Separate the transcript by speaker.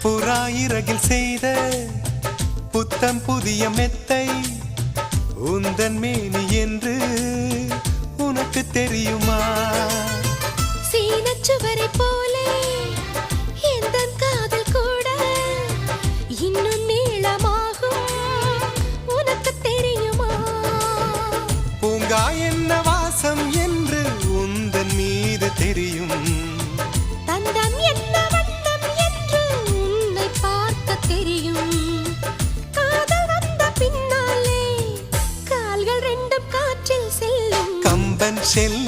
Speaker 1: புறாயிரகில் செய்த புத்தம் புதிய மெத்தை உந்தன் மேனி என்று உனக்கு தெரியுமா?
Speaker 2: சீனச்சுவரை போலே எந்தன் காதல் கூட இன்னும் நீளமாகும் உனக்கு தெரியுமா?
Speaker 1: பூங்கா என்ன வாசம் என்று உந்தன் மீது தெரியும்.
Speaker 2: தந்தம் என்ன வண்ணம் என்று உன்னை பார்க்க தெரியும். காதல் வந்த பின்னாலே கால்கள் ரெண்டும் காற்றில் செல்லும்.
Speaker 1: கம்பன் செல்ல